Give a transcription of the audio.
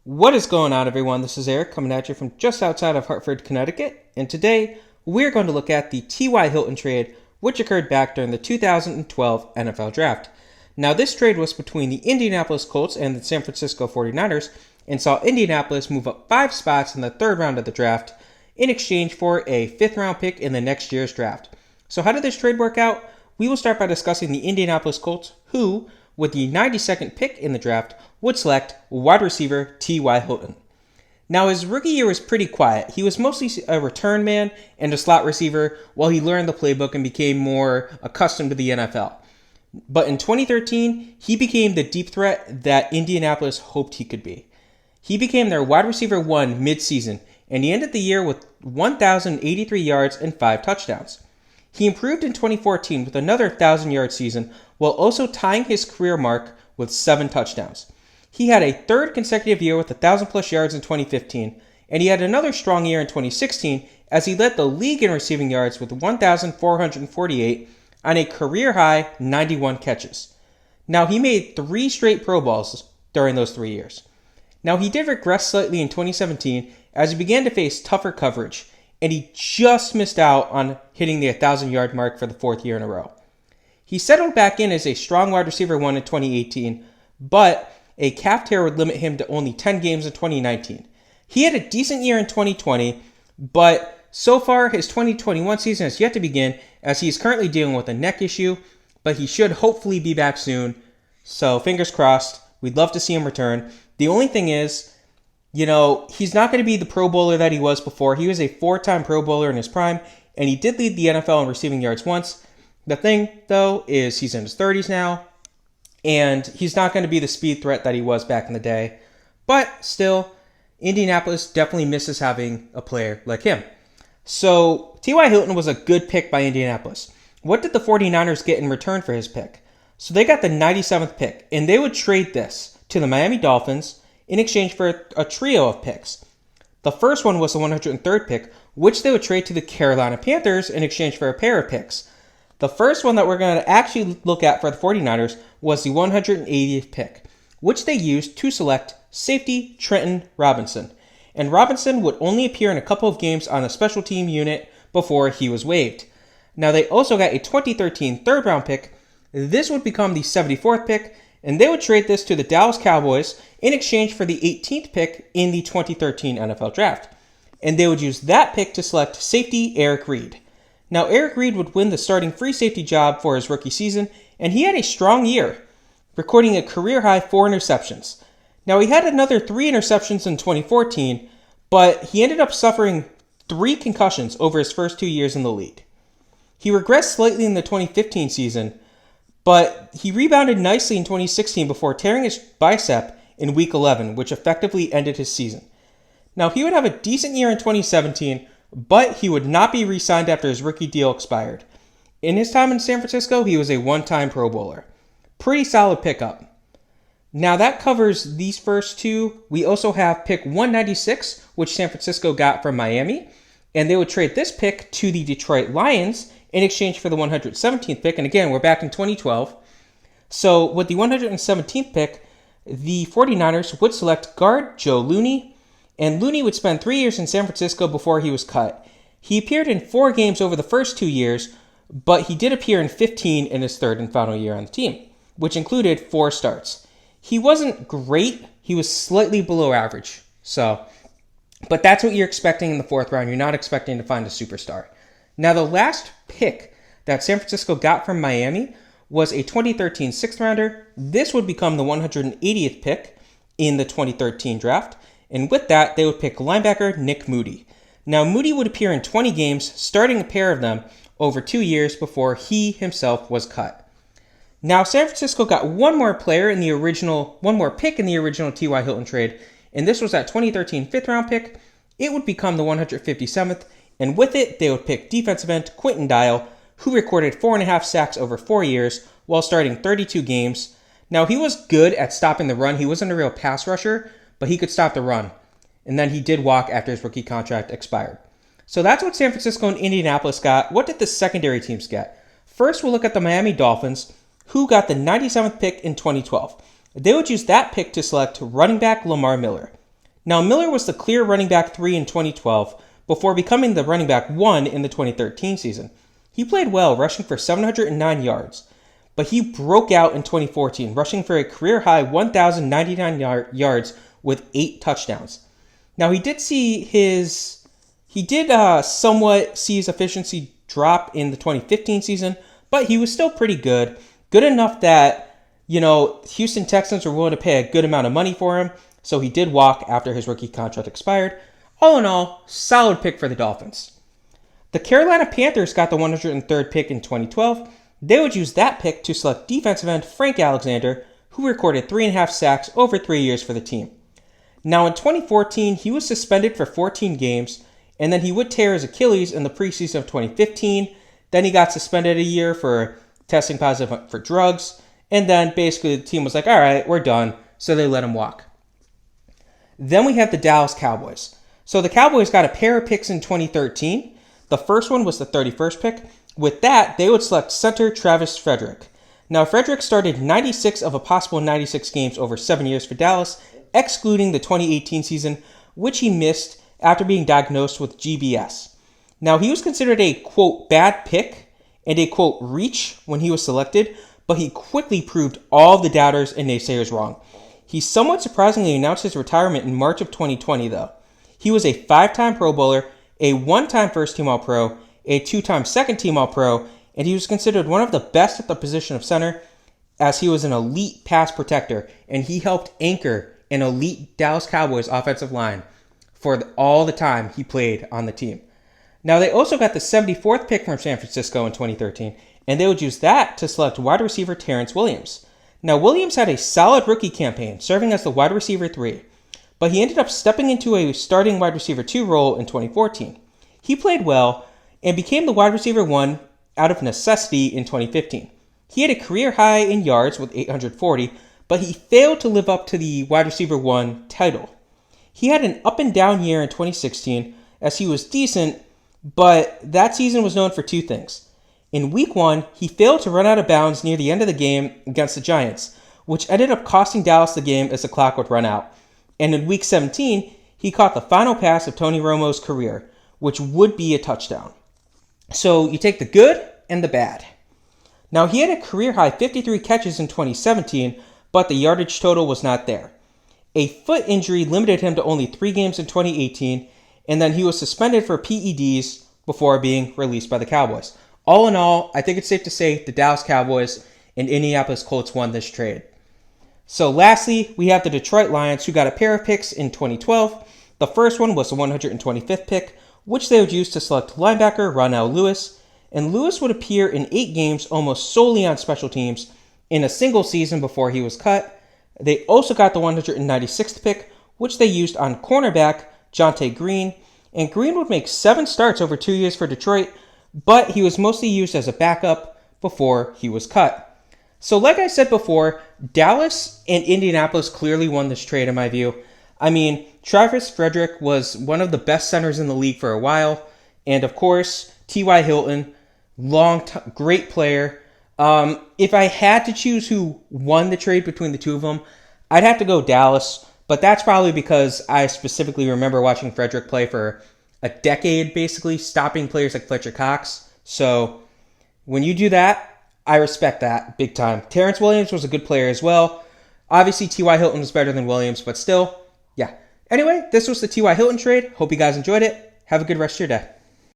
What is going on, everyone? This is Eric coming at you from just outside of Hartford, Connecticut, and today we're going to look at the T.Y. Hilton trade, which occurred back during the 2012 NFL Draft. Now, this trade was between the Indianapolis Colts and the San Francisco 49ers and saw Indianapolis move up 5 spots in the third round of the draft in exchange for a 5th-round pick in the next year's draft. So how did this trade work out? We will start by discussing the Indianapolis Colts, who, with the 92nd pick in the draft, would select wide receiver T.Y. Hilton. Now, his rookie year was pretty quiet. He was mostly a return man and a slot receiver while he learned the playbook and became more accustomed to the NFL. But in 2013, he became the deep threat that Indianapolis hoped he could be. He became their wide receiver 1 mid-season, and he ended the year with 1,083 yards and 5 touchdowns. He improved in 2014 with another 1,000-yard season while also tying his career mark with 7 touchdowns. He had a third consecutive year with 1,000-plus yards in 2015, and he had another strong year in 2016 as he led the league in receiving yards with 1,448 on a career-high 91 catches. Now, he made 3 straight Pro Bowls during those 3 years. Now, he did regress slightly in 2017 as he began to face tougher coverage, and he just missed out on hitting the 1,000-yard mark for the 4th year in a row. He settled back in as a strong wide receiver 1 in 2018, but a calf tear would limit him to only 10 games in 2019. He had a decent year in 2020, but so far his 2021 season has yet to begin as he is currently dealing with a neck issue, but he should hopefully be back soon. So fingers crossed. We'd love to see him return. The only thing is, he's not going to be the Pro Bowler that he was before. He was a 4-time Pro Bowler in his prime, and he did lead the NFL in receiving yards once. The thing, though, is he's in his 30s now, and he's not going to be the speed threat that he was back in the day. But still, Indianapolis definitely misses having a player like him. So T.Y. Hilton was a good pick by Indianapolis. What did the 49ers get in return for his pick? So they got the 97th pick, and they would trade this to the Miami Dolphins in exchange for a trio of picks. The first one was the 103rd pick, which they would trade to the Carolina Panthers in exchange for a pair of picks. The first one that we're going to actually look at for the 49ers was the 180th pick, which they used to select safety Trenton Robinson. And Robinson would only appear in a couple of games on the special team unit before he was waived. Now, they also got a 2013 third-round pick. This would become the 74th pick, and they would trade this to the Dallas Cowboys in exchange for the 18th pick in the 2013 NFL Draft. And they would use that pick to select safety Eric Reid. Now, Eric Reid would win the starting free safety job for his rookie season, and he had a strong year, recording a career-high 4 interceptions. Now, he had another 3 interceptions in 2014, but he ended up suffering 3 concussions over his first 2 years in the league. He regressed slightly in the 2015 season, but he rebounded nicely in 2016 before tearing his bicep in Week 11, which effectively ended his season. Now, he would have a decent year in 2017, but he would not be re-signed after his rookie deal expired. In his time in San Francisco, he was a 1-time Pro Bowler. Pretty solid pickup. Now, that covers these first 2. We also have pick 196, which San Francisco got from Miami, and they would trade this pick to the Detroit Lions in exchange for the 117th pick. And again, we're back in 2012. So with the 117th pick, the 49ers would select guard Joe Looney, and Looney would spend 3 years in San Francisco before he was cut. He appeared in 4 games over the first 2 years, but he did appear in 15 in his third and final year on the team, which included 4 starts. He wasn't great. He was slightly below average. But that's what you're expecting in the 4th round. You're not expecting to find a superstar. Now, the last pick that San Francisco got from Miami was a 2013 6th rounder. This would become the 180th pick in the 2013 draft. And with that, they would pick linebacker Nick Moody. Now, Moody would appear in 20 games, starting a pair of them over 2 years before he himself was cut. Now, San Francisco got one more pick in the original T.Y. Hilton trade, and this was that 2013 5th-round pick. It would become the 157th, and with it, they would pick defensive end Quentin Dial, who recorded 4.5 sacks over 4 years while starting 32 games. Now, he was good at stopping the run. He wasn't a real pass rusher, but he could stop the run. And then he did walk after his rookie contract expired. So that's what San Francisco and Indianapolis got. What did the secondary teams get? First, we'll look at the Miami Dolphins, who got the 97th pick in 2012. They would use that pick to select running back Lamar Miller. Now, Miller was the clear running back 3 in 2012 before becoming the running back 1 in the 2013 season. He played well, rushing for 709 yards, but he broke out in 2014, rushing for a career-high 1,099 yards with 8 touchdowns. Now, he did somewhat see his efficiency drop in the 2015 season, but he was still pretty good. Good enough that, Houston Texans were willing to pay a good amount of money for him, so he did walk after his rookie contract expired. All in all, solid pick for the Dolphins. The Carolina Panthers got the 103rd pick in 2012. They would use that pick to select defensive end Frank Alexander, who recorded 3.5 sacks over 3 years for the team. Now in 2014, he was suspended for 14 games, and then he would tear his Achilles in the preseason of 2015. Then he got suspended a year for testing positive for drugs, and then basically the team was like, all right, we're done, so they let him walk. Then we have the Dallas Cowboys. So the Cowboys got a pair of picks in 2013. The first one was the 31st pick. With that, they would select center Travis Frederick. Now, Frederick started 96 of a possible 96 games over 7 years for Dallas, excluding the 2018 season, which he missed after being diagnosed with GBS. Now, he was considered a, quote, bad pick and a, quote, reach when he was selected, but he quickly proved all the doubters and naysayers wrong. He somewhat surprisingly announced his retirement in March of 2020, though. He was a 5-time Pro Bowler, a 1-time first-team All-Pro, a 2-time second-team All-Pro, and he was considered one of the best at the position of center, as he was an elite pass protector, and he helped anchor an elite Dallas Cowboys offensive line for all the time he played on the team. Now, they also got the 74th pick from San Francisco in 2013, and they would use that to select wide receiver Terrence Williams. Now, Williams had a solid rookie campaign, serving as the wide receiver 3, but he ended up stepping into a starting wide receiver 2 role in 2014. He played well and became the wide receiver 1 out of necessity in 2015. He had a career high in yards with 840, but he failed to live up to the wide receiver 1 title. He had an up and down year in 2016 as he was decent, but that season was known for 2 things. In week 1, he failed to run out of bounds near the end of the game against the Giants, which ended up costing Dallas the game as the clock would run out. And in week 17, he caught the final pass of Tony Romo's career, which would be a touchdown. So you take the good and the bad. Now, he had a career-high 53 catches in 2017, but the yardage total was not there. A foot injury limited him to only 3 games in 2018, and then he was suspended for PEDs before being released by the Cowboys. All in all, I think it's safe to say the Dallas Cowboys and Indianapolis Colts won this trade. So lastly, we have the Detroit Lions, who got a pair of picks in 2012. The first one was the 125th pick, which they would use to select linebacker Ronell Lewis, and Lewis would appear in 8 games almost solely on special teams in a single season before he was cut. They also got the 196th pick, which they used on cornerback Jonte Green, and Green would make 7 starts over 2 years for Detroit, but he was mostly used as a backup before he was cut. So like I said before, Dallas and Indianapolis clearly won this trade in my view. I mean, Travis Frederick was one of the best centers in the league for a while, and of course, T.Y. Hilton, great player. If I had to choose who won the trade between the two of them, I'd have to go Dallas, but that's probably because I specifically remember watching Frederick play for a decade, basically, stopping players like Fletcher Cox. So when you do that, I respect that big time. Terrence Williams was a good player as well. Obviously, T.Y. Hilton was better than Williams, but still, yeah. Anyway, this was the T.Y. Hilton trade. Hope you guys enjoyed it. Have a good rest of your day.